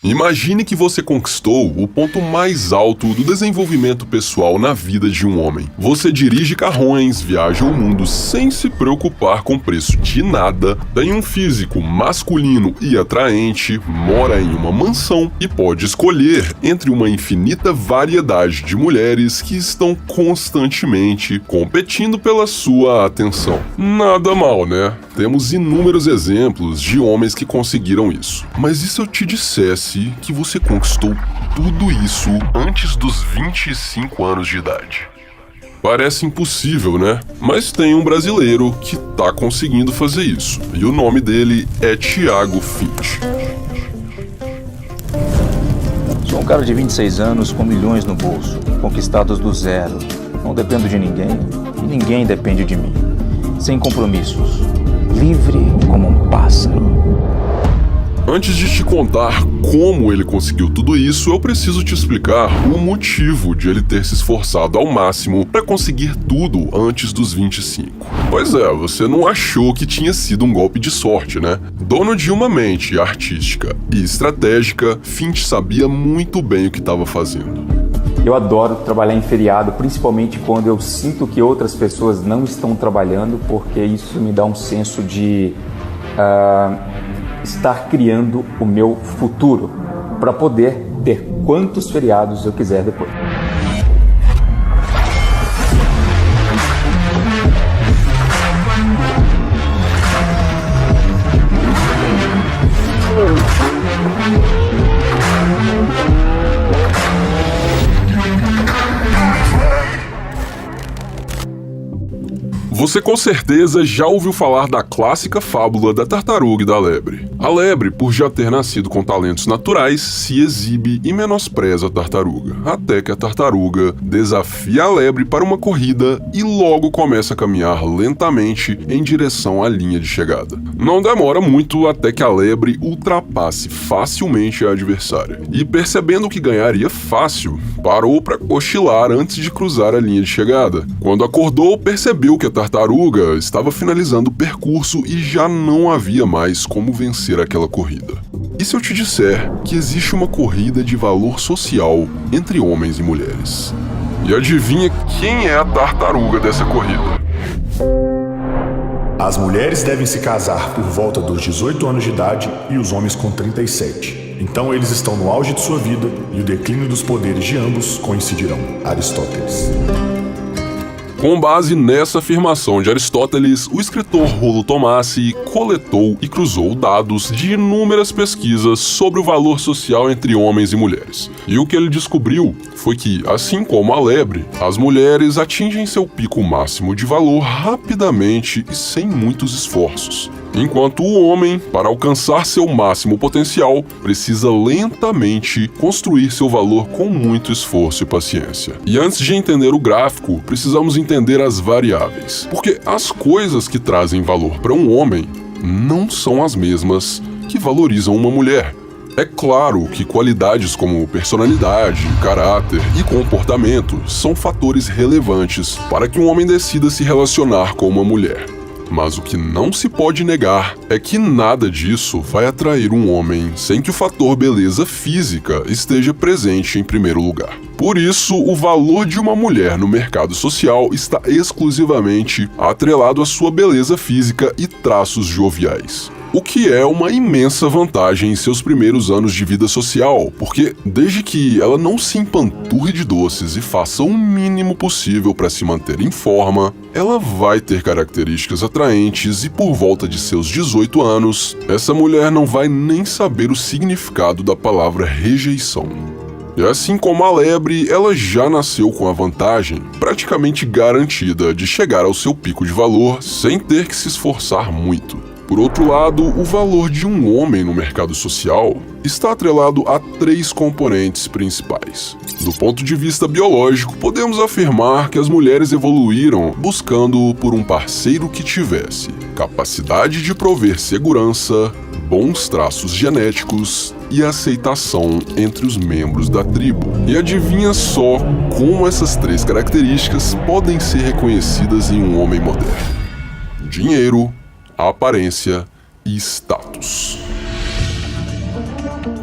Imagine que você conquistou o ponto mais alto do desenvolvimento pessoal na vida de um homem. Você dirige carrões, viaja o mundo sem se preocupar com o preço de nada, tem um físico masculino e atraente, mora em uma mansão e pode escolher entre uma infinita variedade de mulheres que estão constantemente competindo pela sua atenção. Nada mal, né? Temos inúmeros exemplos de homens que conseguiram isso. Mas e se eu te dissesse que você conquistou tudo isso antes dos 25 anos de idade? Parece impossível, né? Mas tem um brasileiro que tá conseguindo fazer isso. E o nome dele é Thiago Finch. Sou um cara de 26 anos com milhões no bolso, conquistados do zero. Não dependo de ninguém e ninguém depende de mim. Sem compromissos. Livre como um pássaro. Antes de te contar como ele conseguiu tudo isso, eu preciso te explicar o motivo de ele ter se esforçado ao máximo para conseguir tudo antes dos 25. Pois é, você não achou que tinha sido um golpe de sorte, né? Dono de uma mente artística e estratégica, Finch sabia muito bem o que estava fazendo. Eu adoro trabalhar em feriado, principalmente quando eu sinto que outras pessoas não estão trabalhando, porque isso me dá um senso de estar criando o meu futuro para poder ter quantos feriados eu quiser depois. Você com certeza já ouviu falar da clássica fábula da tartaruga e da lebre. A lebre, por já ter nascido com talentos naturais, se exibe e menospreza a tartaruga, até que a tartaruga desafia a lebre para uma corrida e logo começa a caminhar lentamente em direção à linha de chegada. Não demora muito até que a lebre ultrapasse facilmente a adversária, e percebendo que ganharia fácil, parou para cochilar antes de cruzar a linha de chegada. Quando acordou, percebeu que a tartaruga estava finalizando o percurso e já não havia mais como vencer aquela corrida. E se eu te disser que existe uma corrida de valor social entre homens e mulheres? E adivinha quem é a tartaruga dessa corrida? As mulheres devem se casar por volta dos 18 anos de idade e os homens com 37. Então eles estão no auge de sua vida e o declínio dos poderes de ambos coincidirão. Aristóteles. Com base nessa afirmação de Aristóteles, o escritor Rollo Tomassi coletou e cruzou dados de inúmeras pesquisas sobre o valor social entre homens e mulheres. E o que ele descobriu foi que, assim como a lebre, as mulheres atingem seu pico máximo de valor rapidamente e sem muitos esforços. Enquanto o homem, para alcançar seu máximo potencial, precisa lentamente construir seu valor com muito esforço e paciência. E antes de entender o gráfico, precisamos entender as variáveis, porque as coisas que trazem valor para um homem não são as mesmas que valorizam uma mulher. É claro que qualidades como personalidade, caráter e comportamento são fatores relevantes para que um homem decida se relacionar com uma mulher. Mas o que não se pode negar é que nada disso vai atrair um homem sem que o fator beleza física esteja presente em primeiro lugar. Por isso, o valor de uma mulher no mercado social está exclusivamente atrelado à sua beleza física e traços joviais. O que é uma imensa vantagem em seus primeiros anos de vida social, porque desde que ela não se empanturre de doces e faça o mínimo possível para se manter em forma, ela vai ter características atraentes e por volta de seus 18 anos, essa mulher não vai nem saber o significado da palavra rejeição. E assim como a lebre, ela já nasceu com a vantagem praticamente garantida de chegar ao seu pico de valor sem ter que se esforçar muito. Por outro lado, o valor de um homem no mercado social está atrelado a 3 componentes principais. Do ponto de vista biológico, podemos afirmar que as mulheres evoluíram buscando por um parceiro que tivesse capacidade de prover segurança, bons traços genéticos e aceitação entre os membros da tribo. E adivinha só como essas 3 características podem ser reconhecidas em um homem moderno: dinheiro, aparência e status.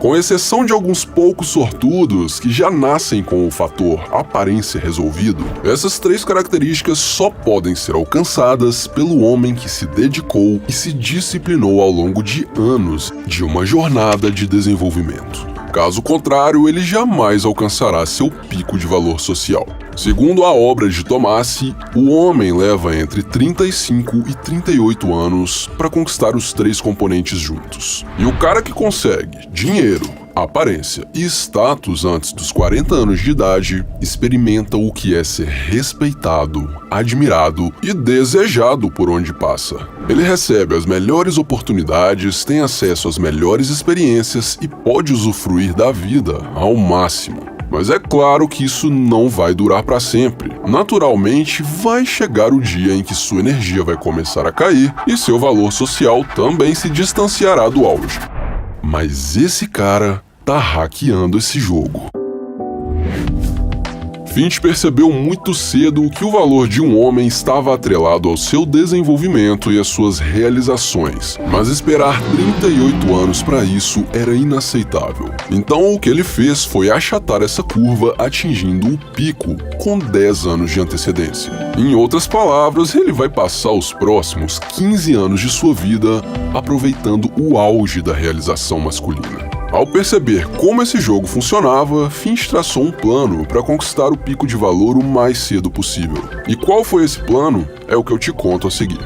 Com exceção de alguns poucos sortudos que já nascem com o fator aparência resolvido, essas 3 características só podem ser alcançadas pelo homem que se dedicou e se disciplinou ao longo de anos de uma jornada de desenvolvimento. Caso contrário, ele jamais alcançará seu pico de valor social. Segundo a obra de Tomassi, o homem leva entre 35 e 38 anos para conquistar os 3 componentes juntos. E o cara que consegue dinheiro, aparência e status antes dos 40 anos de idade experimenta o que é ser respeitado, admirado e desejado por onde passa. Ele recebe as melhores oportunidades, tem acesso às melhores experiências e pode usufruir da vida ao máximo. Mas é claro que isso não vai durar para sempre. Naturalmente, vai chegar o dia em que sua energia vai começar a cair e seu valor social também se distanciará do auge. Mas esse cara tá hackeando esse jogo. Finch percebeu muito cedo que o valor de um homem estava atrelado ao seu desenvolvimento e às suas realizações, mas esperar 38 anos para isso era inaceitável. Então o que ele fez foi achatar essa curva atingindo o pico com 10 anos de antecedência. Em outras palavras, ele vai passar os próximos 15 anos de sua vida aproveitando o auge da realização masculina. Ao perceber como esse jogo funcionava, Finch traçou um plano para conquistar o pico de valor o mais cedo possível. E qual foi esse plano? É o que eu te conto a seguir.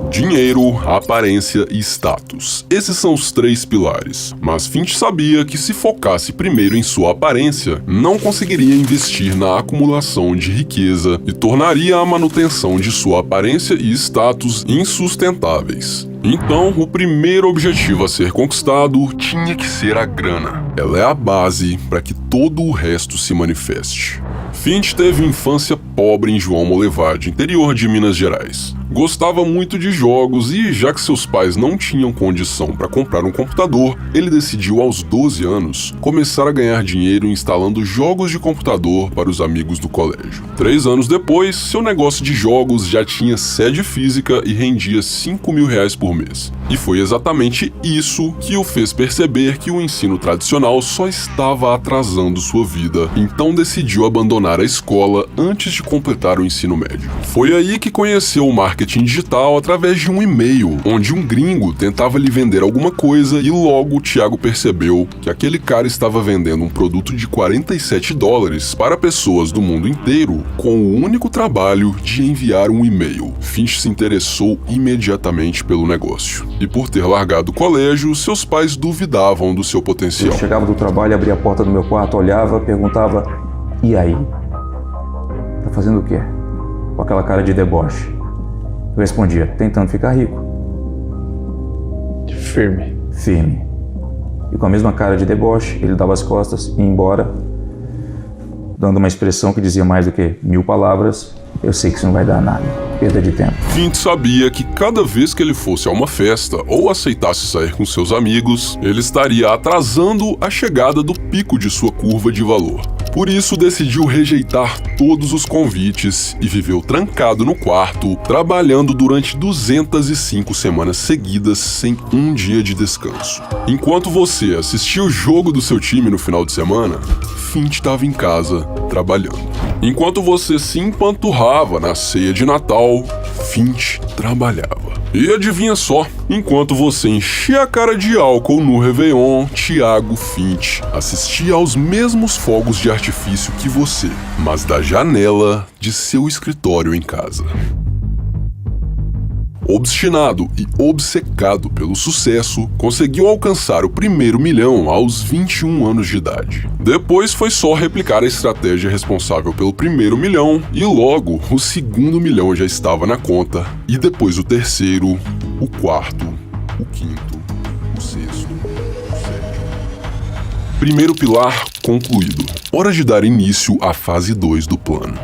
Dinheiro, aparência e status. Esses são os 3 pilares. Mas Finch sabia que se focasse primeiro em sua aparência, não conseguiria investir na acumulação de riqueza e tornaria a manutenção de sua aparência e status insustentáveis. Então, o primeiro objetivo a ser conquistado tinha que ser a grana. Ela é a base para que todo o resto se manifeste. Finch teve infância pobre em João Molevade, interior de Minas Gerais. Gostava muito de jogos e, já que seus pais não tinham condição para comprar um computador, ele decidiu aos 12 anos começar a ganhar dinheiro instalando jogos de computador para os amigos do colégio. 3 anos depois, seu negócio de jogos já tinha sede física e rendia R$5.000 por mês. E foi exatamente isso que o fez perceber que o ensino tradicional só estava atrasando sua vida, então decidiu abandonar a escola antes de completar o ensino médio. Foi aí que conheceu o marketing digital através de um e-mail, onde um gringo tentava lhe vender alguma coisa e logo o Thiago percebeu que aquele cara estava vendendo um produto de $47 para pessoas do mundo inteiro com o único trabalho de enviar um e-mail. Finch se interessou imediatamente pelo negócio. E por ter largado o colégio, seus pais duvidavam do seu potencial. Eu chegava do trabalho, abria a porta do meu quarto, olhava, perguntava: e aí? Tá fazendo o quê? Com aquela cara de deboche. Eu respondia: tentando ficar rico. Firme. Firme. E com a mesma cara de deboche, ele dava as costas e ia embora, dando uma expressão que dizia mais do que 1000 palavras: eu sei que isso não vai dar nada. Perda de tempo. Finch sabia que cada vez que ele fosse a uma festa ou aceitasse sair com seus amigos, ele estaria atrasando a chegada do pico de sua curva de valor. Por isso, decidiu rejeitar todos os convites e viveu trancado no quarto, trabalhando durante 205 semanas seguidas sem um dia de descanso. Enquanto você assistia o jogo do seu time no final de semana, Finch estava em casa, trabalhando. Enquanto você se empanturrava na ceia de Natal, Finch trabalhava. E adivinha só, enquanto você enchia a cara de álcool no Réveillon, Thiago Finch assistia aos mesmos fogos de artifício que você, mas da janela de seu escritório em casa. Obstinado e obcecado pelo sucesso, conseguiu alcançar o primeiro milhão aos 21 anos de idade. Depois foi só replicar a estratégia responsável pelo primeiro milhão e logo o segundo milhão já estava na conta, e depois o terceiro, o quarto, o quinto, o sexto, o sétimo. Primeiro pilar concluído. Hora de dar início à fase 2 do plano.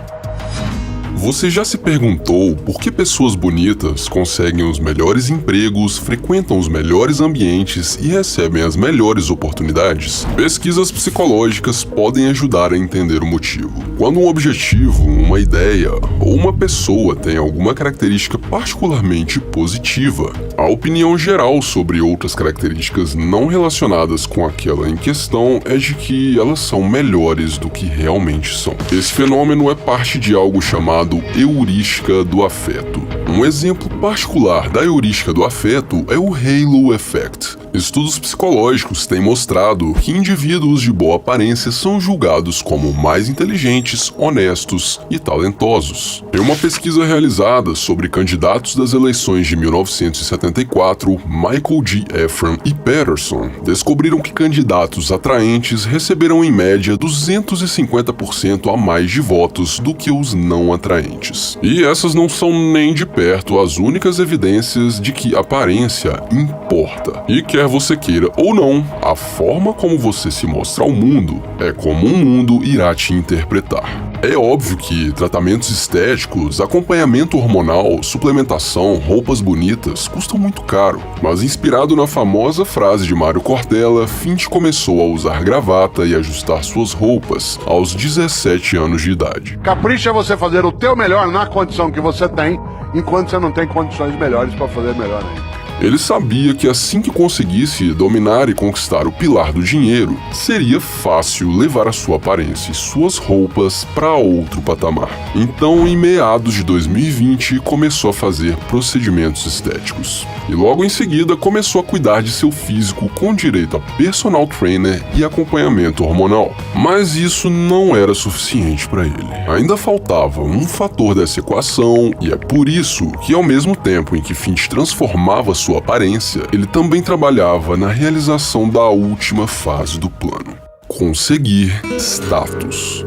Você já se perguntou por que pessoas bonitas conseguem os melhores empregos, frequentam os melhores ambientes e recebem as melhores oportunidades? Pesquisas psicológicas podem ajudar a entender o motivo. Quando um objetivo, uma ideia ou uma pessoa tem alguma característica particularmente positiva, a opinião geral sobre outras características não relacionadas com aquela em questão é de que elas são melhores do que realmente são. Esse fenômeno é parte de algo chamado heurística do afeto. Um exemplo particular da heurística do afeto é o Halo Effect. Estudos psicológicos têm mostrado que indivíduos de boa aparência são julgados como mais inteligentes, honestos e talentosos. Em uma pesquisa realizada sobre candidatos das eleições de 1974, Michael G. Ephraim e Patterson descobriram que candidatos atraentes receberam em média 250% a mais de votos do que os não atraentes. E essas não são nem de perto as únicas evidências de que aparência importa. E quer você queira ou não, a forma como você se mostra ao mundo é como um mundo irá te interpretar. É óbvio que tratamentos estéticos, acompanhamento hormonal, suplementação, roupas bonitas custam muito caro, mas inspirado na famosa frase de Mário Cortella, Fint começou a usar gravata e ajustar suas roupas aos 17 anos de idade. Capricha é você fazer o teu melhor na condição que você tem, enquanto você não tem condições melhores para fazer melhor ainda. Ele sabia que assim que conseguisse dominar e conquistar o pilar do dinheiro, seria fácil levar a sua aparência e suas roupas para outro patamar. Então, em meados de 2020, começou a fazer procedimentos estéticos. E logo em seguida, começou a cuidar de seu físico com direito a personal trainer e acompanhamento hormonal. Mas isso não era suficiente para ele. Ainda faltava um fator dessa equação, e é por isso que, ao mesmo tempo em que Fint transformava sua aparência, ele também trabalhava na realização da última fase do plano: conseguir status.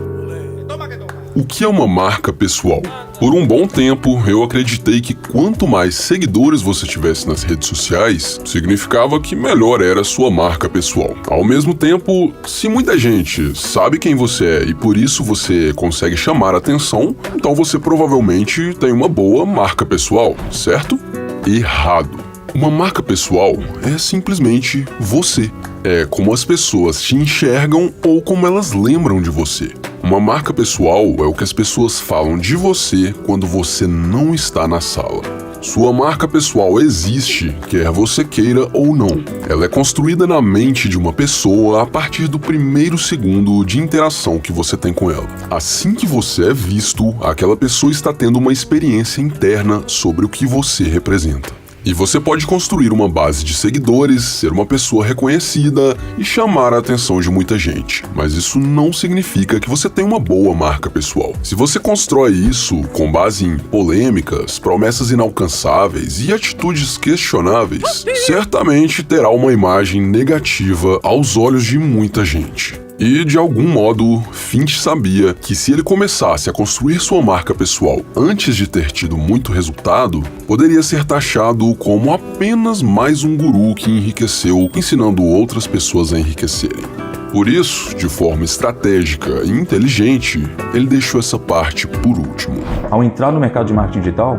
O que é uma marca pessoal? Por um bom tempo, eu acreditei que quanto mais seguidores você tivesse nas redes sociais, significava que melhor era a sua marca pessoal. Ao mesmo tempo, se muita gente sabe quem você é e por isso você consegue chamar a atenção, então você provavelmente tem uma boa marca pessoal, certo? Errado. Uma marca pessoal é simplesmente você. É como as pessoas te enxergam ou como elas lembram de você. Uma marca pessoal é o que as pessoas falam de você quando você não está na sala. Sua marca pessoal existe, quer você queira ou não. Ela é construída na mente de uma pessoa a partir do primeiro segundo de interação que você tem com ela. Assim que você é visto, aquela pessoa está tendo uma experiência interna sobre o que você representa. E você pode construir uma base de seguidores, ser uma pessoa reconhecida e chamar a atenção de muita gente. Mas isso não significa que você tem uma boa marca pessoal. Se você constrói isso com base em polêmicas, promessas inalcançáveis e atitudes questionáveis, certamente terá uma imagem negativa aos olhos de muita gente. E, de algum modo, Fint sabia que se ele começasse a construir sua marca pessoal antes de ter tido muito resultado, poderia ser taxado como apenas mais um guru que enriqueceu, ensinando outras pessoas a enriquecerem. Por isso, de forma estratégica e inteligente, ele deixou essa parte por último. Ao entrar no mercado de marketing digital,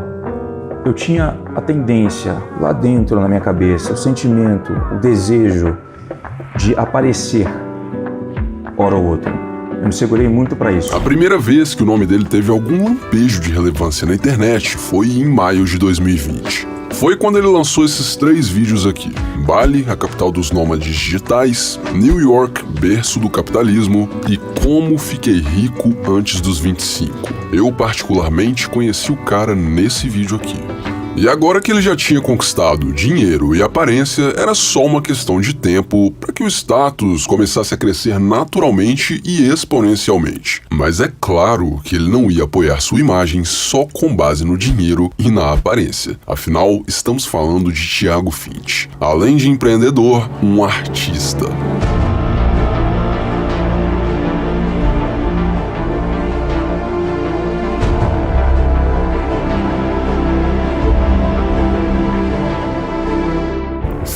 eu tinha a tendência, lá dentro na minha cabeça, o sentimento, o desejo de aparecer hora ou outra. Eu me segurei muito para isso. A primeira vez que o nome dele teve algum lampejo de relevância na internet foi em maio de 2020. Foi quando ele lançou esses 3 vídeos aqui: Bali, a capital dos nômades digitais; New York, berço do capitalismo; e Como fiquei rico antes dos 25. Eu particularmente conheci o cara nesse vídeo aqui. E agora que ele já tinha conquistado dinheiro e aparência, era só uma questão de tempo para que o status começasse a crescer naturalmente e exponencialmente. Mas é claro que ele não ia apoiar sua imagem só com base no dinheiro e na aparência. Afinal, estamos falando de Thiago Fint. Além de empreendedor, um artista.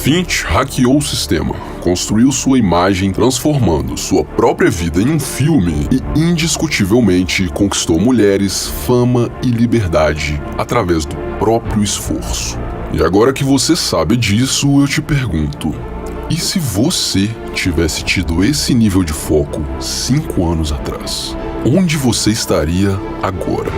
Fint hackeou o sistema, construiu sua imagem transformando sua própria vida em um filme e indiscutivelmente conquistou mulheres, fama e liberdade através do próprio esforço. E agora que você sabe disso, eu te pergunto: e se você tivesse tido esse nível de foco 5 anos atrás? onde você estaria agora?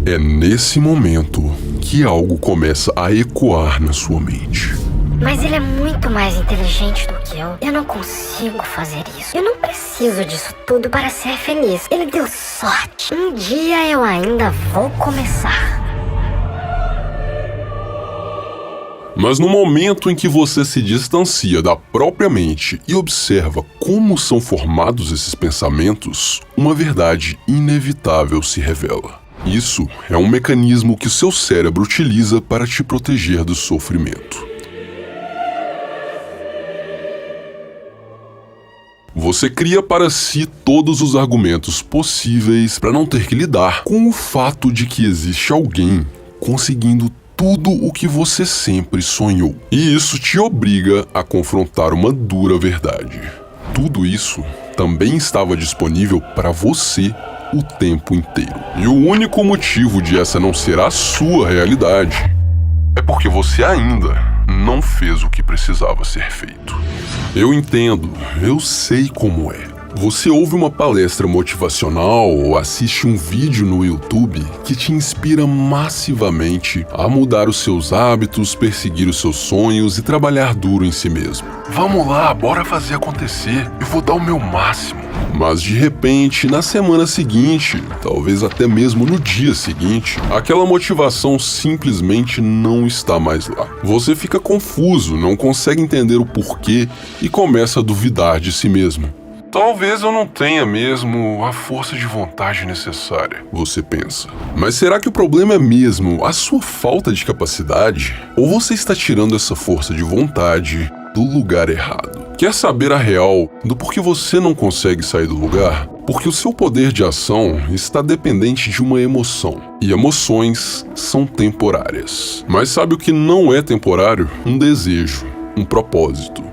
É nesse momento que algo começa a ecoar na sua mente. Mas ele é muito mais inteligente do que eu. Eu não consigo fazer isso. Eu não preciso disso tudo para ser feliz. Ele deu sorte. Um dia eu ainda vou começar. Mas no momento em que você se distancia da própria mente e observa como são formados esses pensamentos, uma verdade inevitável se revela. Isso é um mecanismo que o seu cérebro utiliza para te proteger do sofrimento. Você cria para si todos os argumentos possíveis para não ter que lidar com o fato de que existe alguém conseguindo tudo o que você sempre sonhou. E isso te obriga a confrontar uma dura verdade. Tudo isso também estava disponível para você o tempo inteiro. E o único motivo de essa não ser a sua realidade é porque você ainda não fez o que precisava ser feito. Eu entendo, eu sei como é. Você ouve uma palestra motivacional ou assiste um vídeo no YouTube que te inspira massivamente a mudar os seus hábitos, perseguir os seus sonhos e trabalhar duro em si mesmo. Vamos lá, bora fazer acontecer, eu vou dar o meu máximo. Mas de repente, na semana seguinte, talvez até mesmo no dia seguinte, aquela motivação simplesmente não está mais lá. Você fica confuso, não consegue entender o porquê e começa a duvidar de si mesmo. Talvez eu não tenha mesmo a força de vontade necessária, você pensa. Mas será que o problema é mesmo a sua falta de capacidade? Ou você está tirando essa força de vontade do lugar errado? Quer saber a real do porquê você não consegue sair do lugar? Porque o seu poder de ação está dependente de uma emoção. E emoções são temporárias. Mas sabe o que não é temporário? Um desejo, um propósito.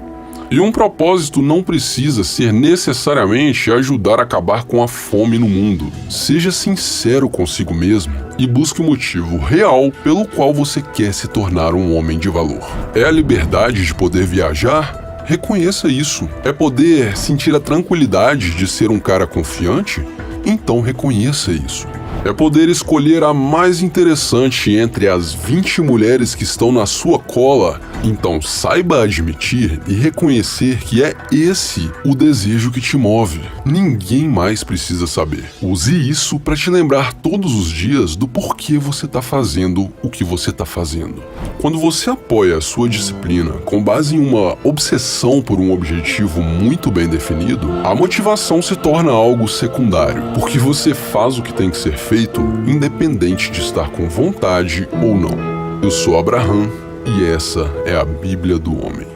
E um propósito não precisa ser necessariamente ajudar a acabar com a fome no mundo. Seja sincero consigo mesmo e busque o motivo real pelo qual você quer se tornar um homem de valor. É a liberdade de poder viajar? Reconheça isso. É poder sentir a tranquilidade de ser um cara confiante? Então reconheça isso. É poder escolher a mais interessante entre as 20 mulheres que estão na sua cola. Então saiba admitir e reconhecer que é esse o desejo que te move. Ninguém mais precisa saber. Use isso para te lembrar todos os dias do porquê você está fazendo o que você está fazendo. Quando você apoia a sua disciplina com base em uma obsessão por um objetivo muito bem definido, a motivação se torna algo secundário, porque você faz o que tem que ser feito, independente de estar com vontade ou não. Eu sou Abraham e essa é a Bíblia do Homem.